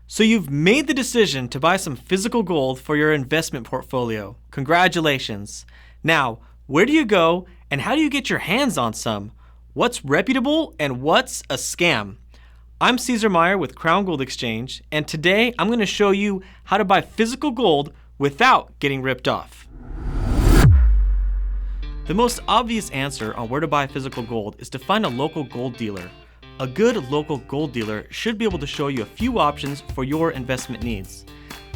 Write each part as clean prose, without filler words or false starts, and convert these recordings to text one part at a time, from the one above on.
So you've made the decision to buy some physical gold for your investment portfolio. Congratulations. Now, where do you go and how do you get your hands on some? What's reputable and what's a scam? I'm Caesar Meyer with Crown Gold Exchange, and today I'm going to show you how to buy physical gold without getting ripped off. The most obvious answer on where to buy physical gold is to find a local gold dealer. A good local gold dealer should be able to show you a few options for your investment needs.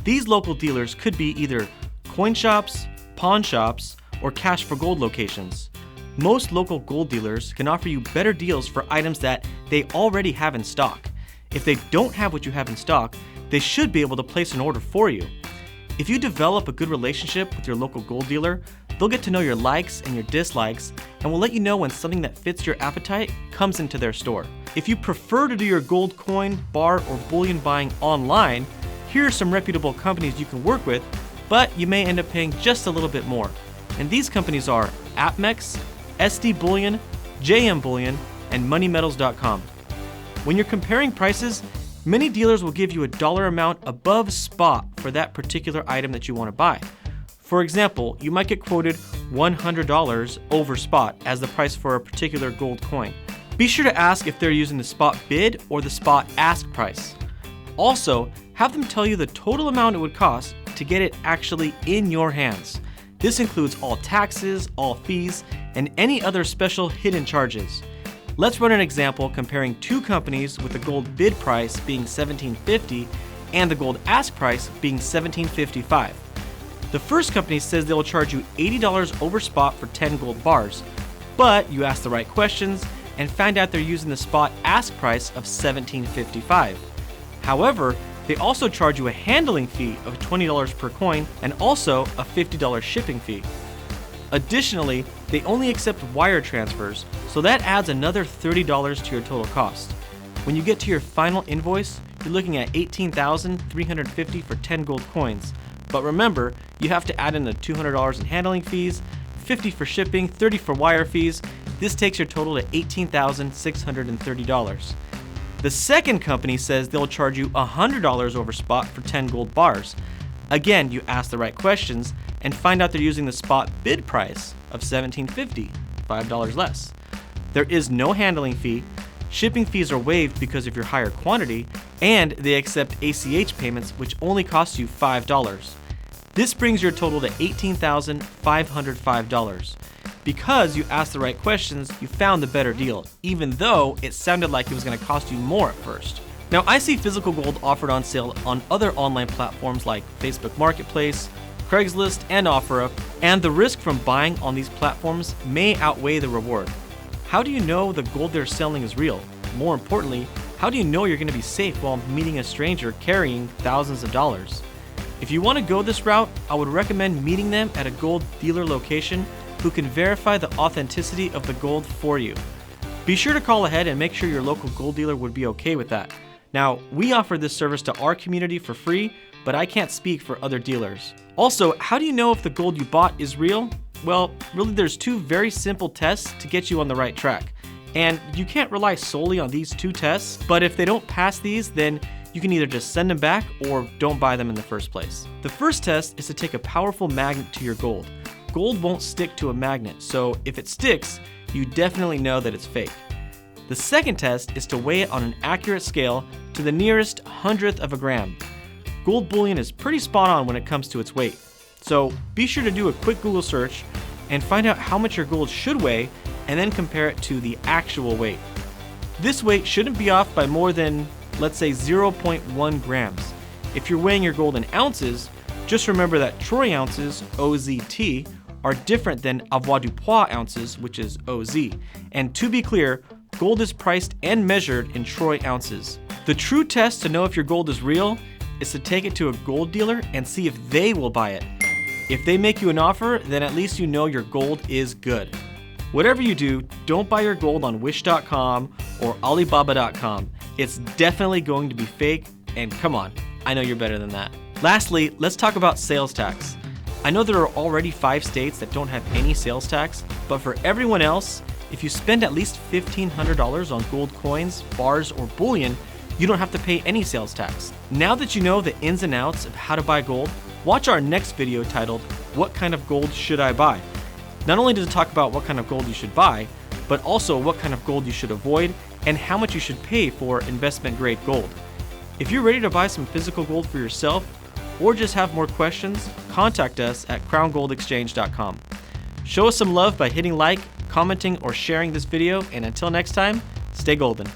These local dealers could be either coin shops, pawn shops, or cash for gold locations. Most local gold dealers can offer you better deals for items that they already have in stock. If they don't have what you have in stock, they should be able to place an order for you. If you develop a good relationship with your local gold dealer, they'll get to know your likes and your dislikes and will let you know when something that fits your appetite comes into their store. If you prefer to do your gold coin, bar, or bullion buying online, here are some reputable companies you can work with, but you may end up paying just a little bit more. And these companies are APMEX, SD Bullion, JM Bullion, and MoneyMetals.com. When you're comparing prices, many dealers will give you a dollar amount above spot for that particular item that you want to buy. For example, you might get quoted $100 over spot as the price for a particular gold coin. Be sure to ask if they're using the spot bid or the spot ask price. Also, have them tell you the total amount it would cost to get it actually in your hands. This includes all taxes, all fees, and any other special hidden charges. Let's run an example comparing two companies with the gold bid price being $1,750 and the gold ask price being $1,755. The first company says they will charge you $80 over spot for 10 gold bars, but you ask the right questions and find out they're using the spot ask price of $1,755. However, they also charge you a handling fee of $20 per coin and also a $50 shipping fee. Additionally, they only accept wire transfers, so that adds another $30 to your total cost. When you get to your final invoice, you're looking at $18,350 for 10 gold coins. But remember, you have to add in the $200 in handling fees, $50 for shipping, $30 for wire fees. This takes your total to $18,630. The second company says they'll charge you $100 over spot for 10 gold bars. Again, you ask the right questions and find out they're using the spot bid price of $1,750, $5 less. There is no handling fee, shipping fees are waived because of your higher quantity, and they accept ACH payments, which only cost you $5. This brings your total to $18,505. Because you asked the right questions, you found the better deal, even though it sounded like it was going to cost you more at first. Now, I see physical gold offered on sale on other online platforms like Facebook Marketplace, Craigslist, and OfferUp, and the risk from buying on these platforms may outweigh the reward. How do you know the gold they're selling is real? More importantly, how do you know you're going to be safe while meeting a stranger carrying thousands of dollars? If you want to go this route, I would recommend meeting them at a gold dealer location who can verify the authenticity of the gold for you. Be sure to call ahead and make sure your local gold dealer would be okay with that. Now, we offer this service to our community for free, but I can't speak for other dealers. Also, how do you know if the gold you bought is real? Well, really there's two very simple tests to get you on the right track. And you can't rely solely on these two tests, but if they don't pass these, then you can either just send them back or don't buy them in the first place. The first test is to take a powerful magnet to your gold. Gold won't stick to a magnet, so if it sticks, you definitely know that it's fake. The second test is to weigh it on an accurate scale to the nearest hundredth of a gram. Gold bullion is pretty spot on when it comes to its weight. So be sure to do a quick Google search and find out how much your gold should weigh and then compare it to the actual weight. This weight shouldn't be off by more than, let's say, 0.1 grams. If you're weighing your gold in ounces, just remember that troy ounces, OZT, are different than avoirdupois ounces, which is OZ. And to be clear, gold is priced and measured in troy ounces. The true test to know if your gold is real is to take it to a gold dealer and see if they will buy it. If they make you an offer, then at least you know your gold is good. Whatever you do, don't buy your gold on Wish.com or Alibaba.com. It's definitely going to be fake, and come on, I know you're better than that. Lastly, let's talk about sales tax. I know there are already 5 states that don't have any sales tax, but for everyone else, if you spend at least $1,500 on gold coins, bars, or bullion, you don't have to pay any sales tax. Now that you know the ins and outs of how to buy gold, watch our next video titled, "What kind of gold should I buy?" Not only does it talk about what kind of gold you should buy, but also what kind of gold you should avoid and how much you should pay for investment grade gold. If you're ready to buy some physical gold for yourself, or just have more questions, contact us at crowngoldexchange.com. Show us some love by hitting like, commenting, or sharing this video, and until next time, stay golden.